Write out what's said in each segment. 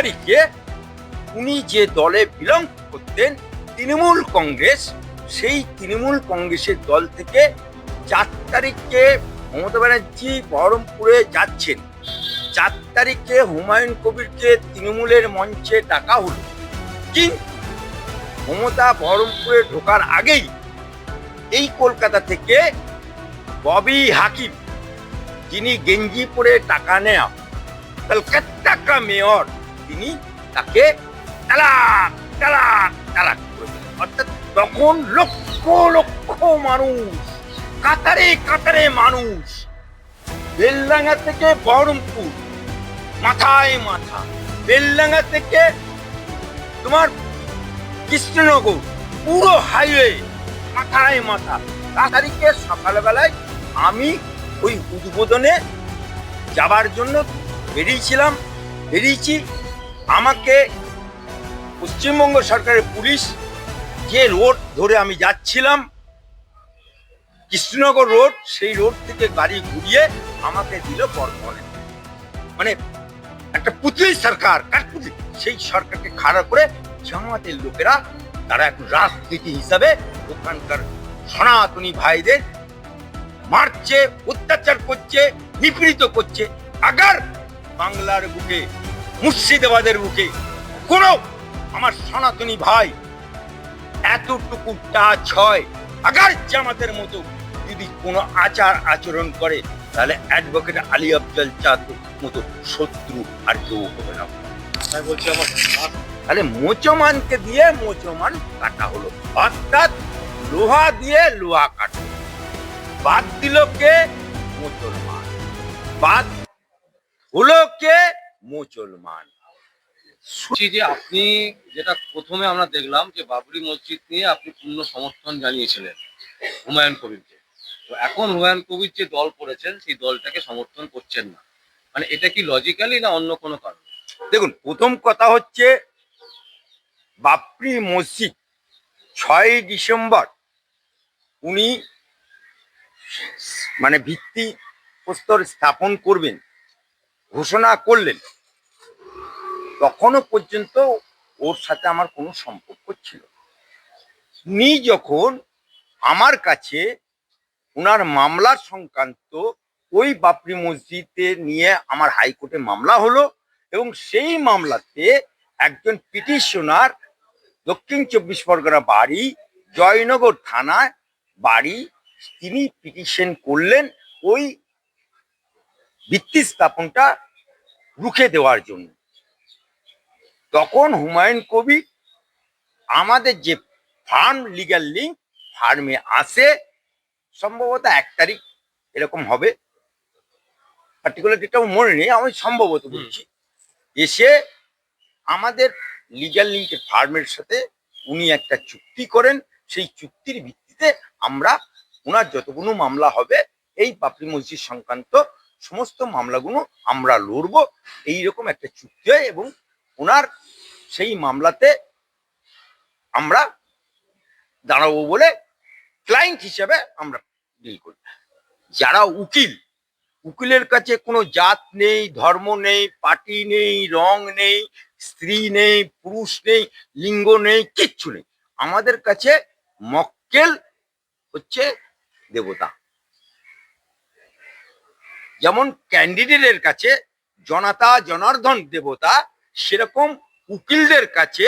তারিখে উনি যে দলে বিলং করতেন, তৃণমূল কংগ্রেস, সেই তৃণমূল কংগ্রেসের দল থেকে 4 তারিখে মমতা ব্যানার্জি বহরমপুরে যাচ্ছেন। 4 তারিখে হুমায়ুন কবিরকে তৃণমূলের মঞ্চে ডাকা হলো, কিন্তু মমতা বহরমপুরে ঢোকার আগেই এই কলকাতা থেকে ববি হাকিম, যিনি গেঞ্জি পরে টাকা নেয়া কলকাতা কা মেয়র, তিনি তাকে তালাক তালাক তালাক করে দিলেন। অর্থাৎ তখন লক্ষ লক্ষ মানুষ, কাতারে কাতারে মানুষ, বেলডাঙ্গা থেকে বহরমপুর মাথায় মাথা, বেলডাঙ্গা থেকে তোমার কৃষ্ণনগর পুরো হাইওয়ে মাথায় মাথা। 4 তারিখে সকালবেলায় আমি ওই উদ্বোধনে যাবার জন্য বেরিয়েছি। আমাকে পশ্চিমবঙ্গ সরকারের পুলিশ যে রোড ধরে আমি যাচ্ছিলাম, কৃষ্ণনগর রোড, সেই রোড থেকে গাড়ি ঘুরিয়ে আমাকে দিল বর্ধমানে। মানে একটা পুতুল সরকার, কাঠপুতুল, সেই সরকারকে খাড়া করে জামাতের লোকেরা, তারা এখন রাজনীতি হিসাবে ওখানকার সনাতনী ভাইদের মারছে, অত্যাচার করছে, নিপীড়িত করছে। আগার বাংলার বুকে, মুর্শিদাবাদের বুকে কোনো আমার সনাতনী ভাই এতটুকু টাচ হয়, আগার জামাতের মতো যদি কোনো আচরণ করে, তাহলে অ্যাডভোকেট আলী আফজাল চাঁদের মতো শত্রু আর কেউ হবে না। তাই বলছি আমার তাহলে মোচমানকে দিয়ে মোচমান কাটা হলো, অর্থাৎ লোহা দিয়ে লোহা কাটা। বাদ দিল কে? মুসলমান। বাদ হলো কে? মুসলমান। যে আপনি যেটা প্রথমে আমরা দেখলাম যে বাবরি মসজিদ নিয়ে আপনি পূর্ণ সমর্থন জানিয়েছিলেন হুমায়ুন কবিরকে, তো এখন হুমায়ুন কবির যে দল করেছেন সেই দলটাকে সমর্থন করছেন না, মানে এটা কি লজিক্যালি না অন্য কোনো কারণ? দেখুন, প্রথম কথা হচ্ছে বাবরি মসজিদ 6 ডিসেম্বর উনি মানে ভিত্তি প্রস্তর স্থাপন করবেন ঘোষণা করলেন, তখনও পর্যন্ত ওর সাথে আমার কোনো সম্পর্ক ছিল। উনি যখন আমার কাছে ওনার মামলার সংক্রান্ত ওই বাবরি মসজিদে নিয়ে আমার হাইকোর্টে মামলা হলো, এবং সেই মামলাতে একজন পিটিশনার, দক্ষিণ 24 পরগনা বাড়ি, জয়নগর থানায় বাড়ি, তিনি পিটিশন করলেন ওই ভিত্তি স্থাপনটা রুখে দেওয়ার জন্য। তখন হুমায়ুন কবির আমাদের যে ফার্ম, লিগ্যাল লিঙ্ক ফার্মে আসে, সম্ভবত 1 তারিখ এরকম হবে, পার্টিকুলার ডেটটাও মনে নেই, আমি সম্ভবত বলছি। এসে আমাদের লিগ্যাল লিঙ্কের ফার্মের সাথে উনি একটা চুক্তি করেন, সেই চুক্তির ভিত্তিতে আমরা ওনার যতগুলো মামলা হবে এই বাবরি মসজিদ সংক্রান্ত সমস্ত মামলাগুলো আমরা লড়বো, এইরকম একটা চুক্তি হয়, এবং ওনার সেই মামলাতে আমরা দাঁড়াবো বলে ক্লায়েন্ট হিসেবে আমরা ডিল করি। যারা উকিলের কাছে কোনো জাত নেই, ধর্ম নেই, পার্টি নেই, রং নেই, স্ত্রী নেই, পুরুষ নেই, লিঙ্গ নেই, কিচ্ছু নেই। আমাদের কাছে মক্কেল হচ্ছে দেবতা। যেমন ক্যান্ডিডেটের কাছে জনতা জনার্দন দেবতা, সেরকম উকিলদের কাছে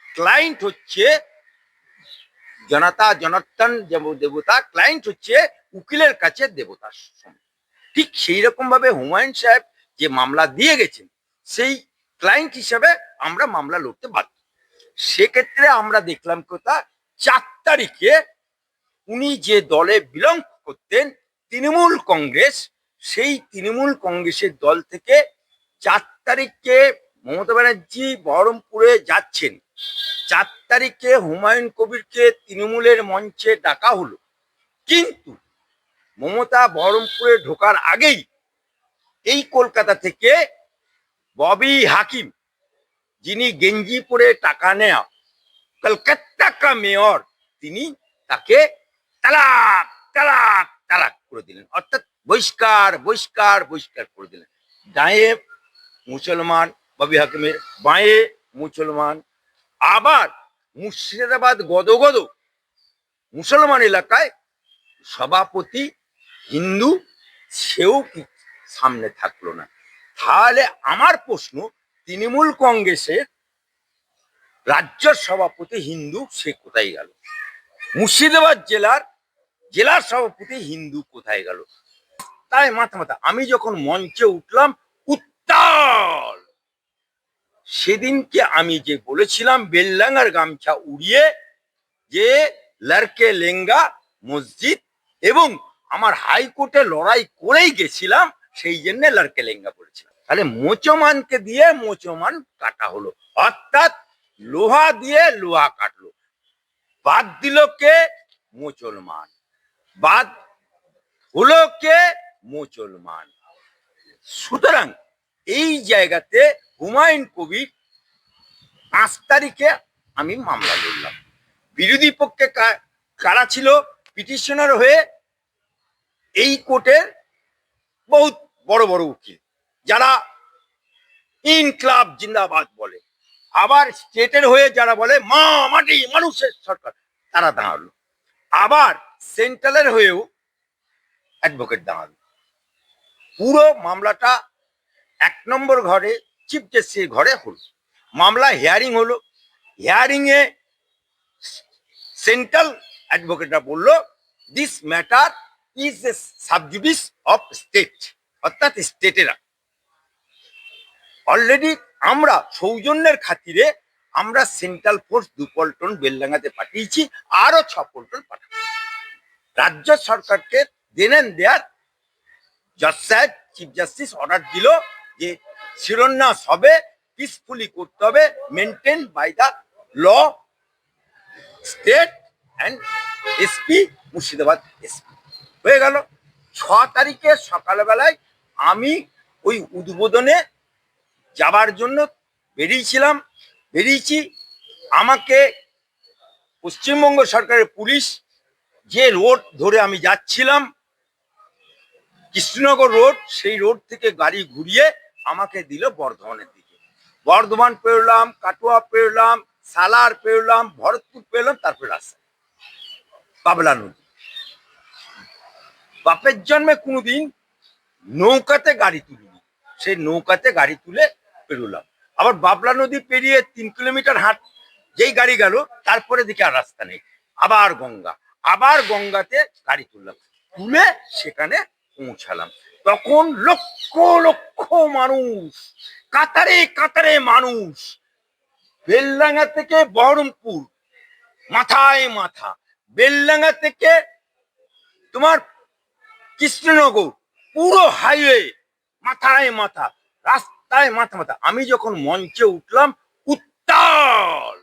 ক্লায়েন্ট হচ্ছে জনতা জনার্দন দেবতা, ক্লায়েন্ট হচ্ছে উকিলের কাছে দেবতা। ঠিক সেই রকম ভাবে হুমায়ুন সাহেব যে মামলা দিয়ে গেছেন, সেই ক্লায়েন্ট হিসেবে আমরা মামলা লড়তে বাধ্য। সেক্ষেত্রে আমরা দেখলাম কথা 4 তারিখে উনি যে দলে বিলং করতেন, তৃণমূল কংগ্রেস, সেই তৃণমূল কংগ্রেসের দল থেকে 4 তারিখে মমতা ব্যানার্জি বহরমপুরে যাচ্ছেন। 4 তারিখে হুমায়ুন কবিরকে তৃণমূলের মঞ্চে ডাকা হলো, কিন্তু মমতা বহরমপুরে ঢোকার আগেই এই কলকাতা থেকে ববি হাকিম, যিনি গেঞ্জি পরে টাকা নেয়া কলকাতা কা মেয়র, তিনি তাকে তালাক তালাক তালাক করে দিলেন, অর্থাৎ বহিষ্কার বহিষ্কার বহিষ্কার করে দিলেন। গায়ে মুসলমান কবি হাকিমের বাঁয়ে মুসলমান। আবার মুর্শিদাবাদ গদগদ মুসলমান এলাকায় সভাপতি হিন্দু, সেও কি সামনে থাকলো না। তাহলে আমার প্রশ্ন, তৃণমূল কংগ্রেসের রাজ্য সভাপতি হিন্দু, সে কোথায় গেল? মুর্শিদাবাদ জেলার সভাপতি হিন্দু কোথায় গেল? তাই মাথা মাথা আমি যখন মঞ্চে উঠলাম উত্তাল, সেদিনকে আমি যে বলেছিলাম বেলডাঙ্গার গামছা উড়িয়ে যে লড়কে লেঙ্গা মসজিদ, এবং আমার হাইকোর্টে লড়াই করেই গেছিলাম, সেই জন্য লড়কে লেঙ্গা বলেছিলাম। তাহলে মোচমানকে দিয়ে মোচমান কাটা হলো, অর্থাৎ লোহা দিয়ে লোহা কাটলো। বাদ দিল কে? মুসলমান। বাদ হলো কে? মুসলমান। সুতরাং এই জায়গাতে হুমায়ুন কবির 5 তারিখে আমি মামলা লড়লাম। বিরোধী পক্ষে কারা ছিল? পিটিশনার হয়ে এই কোর্টের বহুত বড় বড় উকিল, যারা ইনকলাব জিন্দাবাদ বলে, আবার স্টেটের হয়ে যারা বলে মা মাটি মানুষের সরকার, তারা দাঁড়ালো। আবার সেন্ট্রালের হয়েও অ্যাডভোকেট দাঁড়ালো। পুরো মামলাটা 1 নম্বর ঘরে চিফ জাস্টিসের ঘরে হলো। মামলা হিয়ারিং হলো। হিয়ারিং এ সেন্ট্রাল অ্যাডভোকেটরা বলল this matter is a sub judice of state, অর্থাৎ স্টেটেরা অলরেডি আমরা সৌজন্যের খাতিরে আমরা সেন্ট্রাল ফোর্স 2 পল্টন বেলডাঙ্গাতে পাঠিয়েছি, আরো 6 পল্টন পাঠাবো। রাজ্য সরকারকে দেন এন্ড দেয়ার জজ সাহেব চিফ জাস্টিস অর্ডার দিল যে শিরোন্যাস হবে, পিসফুলি করতে হবে, maintain by the law, state and SP, Murshidabad SP. হয়ে গেল। 6 তারিখে সকালবেলায় আমি ওই উদ্বোধনে যাবার জন্য বেরিয়েছি। আমাকে পশ্চিমবঙ্গ সরকারের পুলিশ, যে রোড ধরে আমি যাচ্ছিলাম কৃষ্ণনগর রোড, সেই রোড থেকে গাড়ি ঘুরিয়ে আমাকে দিল বর্ধমানের দিকে। বর্ধমান পেরোলাম, কাটোয়া পেরোলাম, সালার পেরোলাম, ভরতপুর পেরোলাম, তারপরে রাস্তা পাবলা নদী। বাপের জন্মে কোনোদিন নৌকাতে গাড়ি তুলিনি, সেই নৌকাতে গাড়ি তুলে পেরোলাম। আবার বাবলা নদী পেরিয়ে 3 কিলোমিটার যেই গাড়ি গেল, তারপরে দিকে আর রাস্তা নেই। আবার গঙ্গাতে গাড়ি তুলে সেখানে পৌঁছালাম। তখন লক্ষ লক্ষ মানুষ, কাতারে কাতারে মানুষ, বেলডাঙ্গা থেকে বহরমপুর মাথায় মাথা, বেলডাঙ্গা থেকে তোমার কৃষ্ণনগর পুরো হাইওয়ে মাথায় মাথা, রাস্তায় মাথা মাথা। আমি যখন মঞ্চে উঠলাম উত্তাল,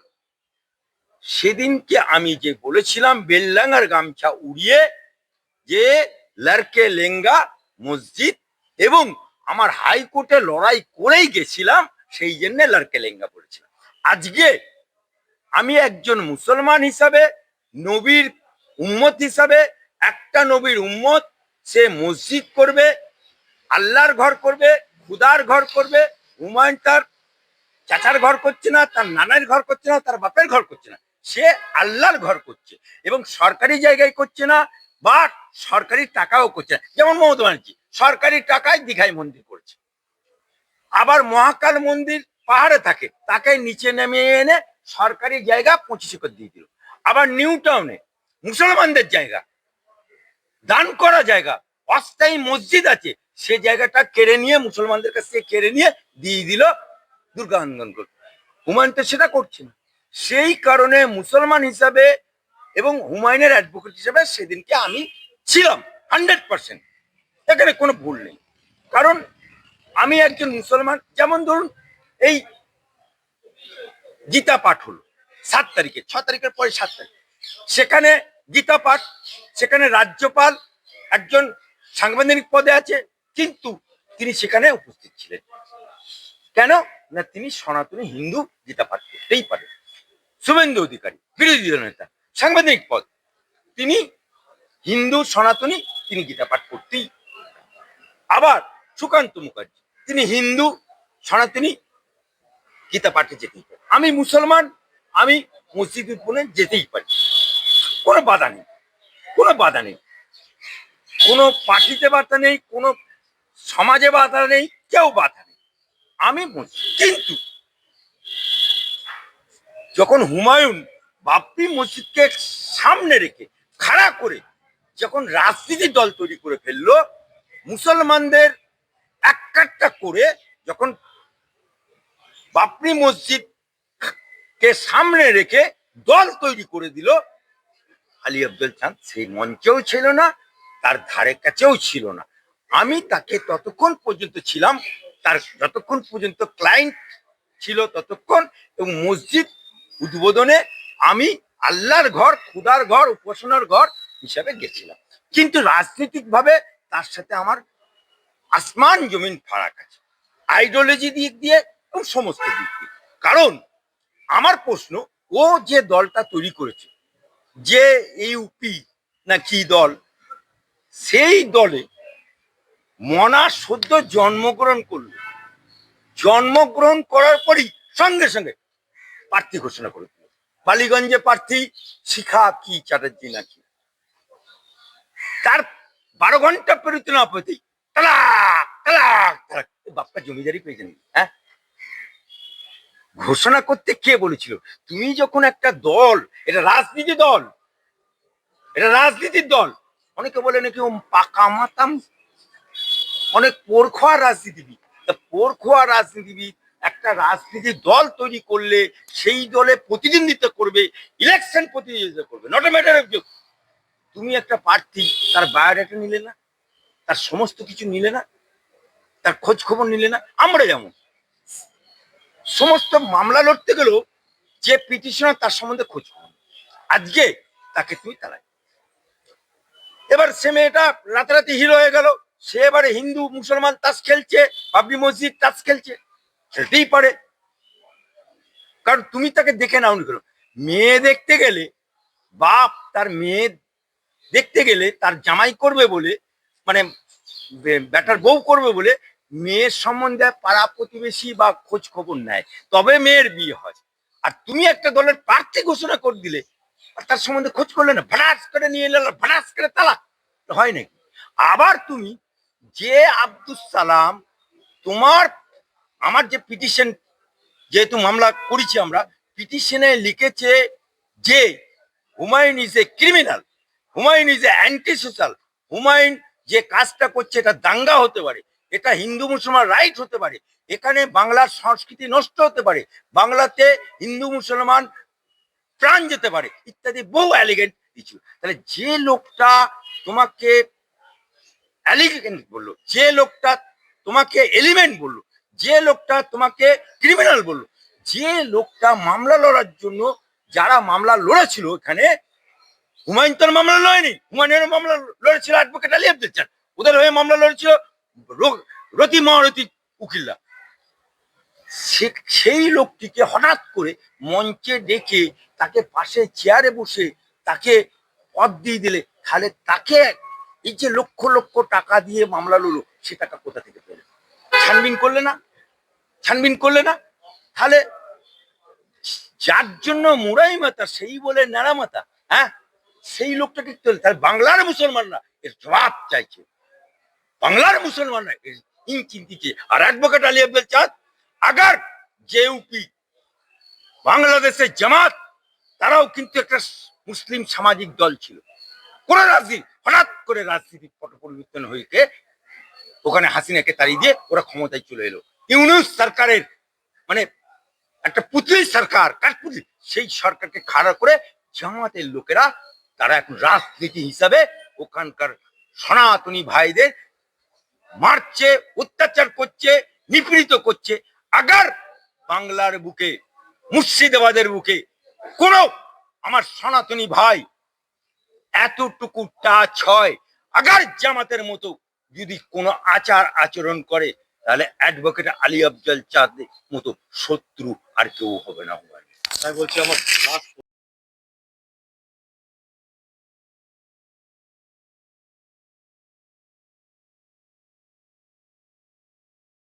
সেদিনকে আমি যে বলেছিলাম বেলডাঙ্গার গামছা উড়িয়ে যে লড়কে লেঙ্গা মসজিদ, এবং আমার হাইকোর্টে লড়াই করেই গেছিলাম, সেই জন্য লড়কে লেঙ্গা বলেছিলাম। আজকে আমি একজন মুসলমান হিসাবে, নবীর উম্মত হিসাবে, একটা নবীর উম্মত, সে মসজিদ করবে, আল্লাহর ঘর করবে, খুদার ঘর করবে। হুমায়ুন তার চাচার ঘর করছে না, তার নানার ঘর করছে না, তার বাপের ঘর করছে না, সে আল্লাহর ঘর করছে, এবং সরকারি জায়গায় করছে না, বা সরকারি টাকাও করছে না। যেমন মমতা ব্যানার্জি সরকারি টাকায় দীঘায় মন্দির করছে, আবার মহাকাল মন্দির পাহাড়ে থাকে, তাকে নিচে নেমে এনে সরকারি জায়গা 25 একর দিয়ে দিল। আবার নিউ টাউনে মুসলমানদের জায়গা, দান করা জায়গা, অস্থায়ী মসজিদ আছে, সে জায়গাটা কেড়ে নিয়ে মুসলমানদের কাছ থেকে কেড়ে নিয়ে দিয়ে দিল দুর্গা আন্দোলন করতে। হুমায়ুন তো সেটা করছে না। সেই কারণে মুসলমান হিসাবে এবং হুমায়ুনের অ্যাডভোকেট হিসাবে সেদিনকে আমি ছিলাম 100%, এখানে কোনো ভুল নেই। কারণ আমি একজন মুসলমান। যেমন ধরুন এই গীতা পাঠ হলো 7 তারিখে, 6 তারিখের পরে 7 তারিখ, সেখানে গীতা পাঠ, সেখানে রাজ্যপাল একজন সাংবিধানিক পদে আছে, কিন্তু তিনি সেখানে উপস্থিত ছিলেন কেন না? তিনি সনাতনী হিন্দু, গীতা পাঠ করতেই পারে। শুভেন্দু অধিকারী বিরোধী দল নেতা, সাংবিধানিক পদ, তিনি হিন্দু সনাতনী, তিনি গীতা পাঠ করতেই। আবার সুকান্ত মুখার্জি, তিনি হিন্দু সনাতনী, গীতা পাঠে যেতেই পারি, আমি মুসলমান, আমি মসজিদ উদ্বোধনে যেতেই পারি, কোনো বাধা নেই, কোনো বাধা নেই, কোনো পার্টিতে বাধা নেই, কোনো সমাজে বাধা নেই, কেউ বাধা নেই, আমি মসজিদ। কিন্তু যখন হুমায়ুন বাবরি মসজিদকে সামনে রেখে খাড়া করে যখন রাজনীতির দল তৈরি করে ফেললো, মুসলমানদের এক কাট্টা করে যখন বাবরি মসজিদ কে সামনে রেখে দল তৈরি করে দিল, আলী আফজল চাঁদ সেই মঞ্চেও ছিল না, তার ধারে কাছেও ছিল না। আমি তাকে ততক্ষণ পর্যন্ত ছিলাম, তার যতক্ষণ পর্যন্ত ক্লায়েন্ট ছিল ততক্ষণ, এবং মসজিদ উদ্বোধনে আমি আল্লাহর ঘর, খুদার ঘর, উপাসনার ঘর হিসাবে গেছিলাম। কিন্তু রাজনৈতিক ভাবে তার সাথে আমার আসমান জমিন ফারাক আছে, আইডিওলজি দিক দিয়ে এবং সমস্ত দিক দিয়ে। কারণ আমার প্রশ্ন, ও যে দলটা তৈরি করেছে, যে ইউপি না কি দল, সেই দলে মনা সদ্য জন্মগ্রহণ করলো, জন্মগ্রহণ করার পরই সঙ্গে সঙ্গে প্রার্থী ঘোষণা করে দিল। বালিগঞ্জে প্রার্থী শিখা কি চ্যাটার্জি নাকি, তার 12 ঘন্টা পেরোতে না পেতেই তালাক তালাক তালাক। বাপ্পা জমিদারি পেয়েছেন, হ্যাঁ? ঘোষণা করতে কে বলেছিল? তুমি যখন একটা দল, এটা রাজনীতি দল, এটা রাজনীতির দল, অনেকে বলে নাকি ও পাকা মাতাম, অনেক পোরখোয়া রাজনীতিবিদ। তা পোরখোয়া রাজনীতিবিদ একটা রাজনীতির দল তৈরি করলে সেই দলে প্রতিদ্বন্দ্বিতা করবে, ইলেকশন প্রতিদ্বন্দ্বিতা করবে, not a matter of joke. তুমি একটা প্রার্থী, তার বায়োডাটা নিলে না, তার সমস্ত কিছু নিলে না, তার খোঁজ খবর নিলে না। আমরা যেমন সমস্ত মামলা লড়তে গেলেও যে পিটিশনার তার সম্বন্ধে খোঁজ খবর, আজকে তাকে তুই তালাই। এবার সে মেয়েটা রাতারাতি হিরো হয়ে গেল, সে এবারে হিন্দু মুসলমান তাস খেলছে, বাবরি মসজিদ তাস খেলছে, খেলতেই পারে, কারণ তুমি তাকে দেখে নাও নি কেন। মেয়ে দেখতে গেলে, বাপ তার মেয়ে দেখতে গেলে তার জামাই করবে বলে, মানে বেটার বউ করবে বলে মেয়ের সম্বন্ধে পাড়া প্রতিবেশী বা খোঁজ খবর নেয়, তবে মেয়ের বিয়ে হয়। আর তুমি একটা দলের প্রার্থী ঘোষণা করে দিলে আর তার সম্বন্ধে খোঁজ করলে না, ভাড়াস করে নিয়ে এলে, ভাড়াস করে তালাক, হয় নাকি? আবার তুমি যে আব্দুস সালাম, তোমার আমার যে পিটিশন, যেহেতু মামলা করেছি আমরা, পিটিশনে লিখেছে যে Humayun is a criminal, Humayun is a anti social, Humayun যে কাজটা করছে এটা দাঙ্গা হতে পারে, এটা হিন্দু মুসলমান রাইট হতে পারে, এখানে বাংলার সংস্কৃতি নষ্ট হতে পারে, বাংলাতে হিন্দু মুসলমান প্রাণ যেতে পারে, ইত্যাদি বহু অ্যালিগেন্ট কিছু। তাহলে যে লোকটা তোমাকে অ্যালিগেন্ট বললো, যে লোকটা তোমাকে এলিমেন্ট বললো, যে লোকটা তোমাকে ক্রিমিনাল বললো, যে লোকটা মামলা লড়ার জন্য, যারা মামলা লড়েছিল এখানে, হুমায়ুন তোর মামলা লড়েনি, হুমায়ুনের মামলা লড়েছিল অ্যাডভোকেট আলী আফজল চাঁদ, ওদের হয়ে মামলা লড়েছিল রতি মহারতি উকিল্লা। সেই লোকটিকে হঠাৎ করে মঞ্চে ডেকে তাকে পাশে চেয়ারে বসে তাকে পদ দিয়ে দিলে, তাহলে তাকে এই যে লক্ষ লক্ষ টাকা দিয়ে মামলা লড়লো, সে টাকা কোথা থেকে পেলে? ছানবিন করলে না, ছানবিন করলে না? তাহলে যার জন্য মুরাই মাতা সেই বলে নাড়া মাতা, হ্যাঁ, সেই লোকটাকে তাহলে বাংলার মুসলমানরা এর জবাব চাইছে, বাংলার মুসলমানরা এর চিন্তিছে। আর অ্যাডভোকেট আলী আফজল চাঁদ, আগার জেউপি বাংলাদেশের জামাত, তারাও কিন্তু একটা মুসলিম সামাজিক দল ছিল, কোন রাজনীতি, হঠাৎ করে রাজনীতির পট পরিবর্তন হয়েছে, ওখানে হাসিনাকে তাড়িয়ে দিয়ে ওরা ক্ষমতায় চলে এলো। ইউনূস সরকারের মানে একটা পুতলি সরকার, কাঠপুতলি, সেই সরকারকে খাড়া করে জামাতের লোকেরা তারা এখন রাজনীতি হিসাবে ওখানকার সনাতনী ভাইদের মারছে, অত্যাচার করছে, নিপীড়িত করছে। আগার বাংলার বুকে, মুর্শিদাবাদের বুকে কোন আমার সনাতনী ভাই এতটুকু টাচ হয়, আগার জামাতের মতো যদি কোনো আচার আচরণ করে, তাহলে অ্যাডভোকেট আলী আফজল চাঁদের মতো শত্রু আর কেউ হবে না। তাই বলছি আমার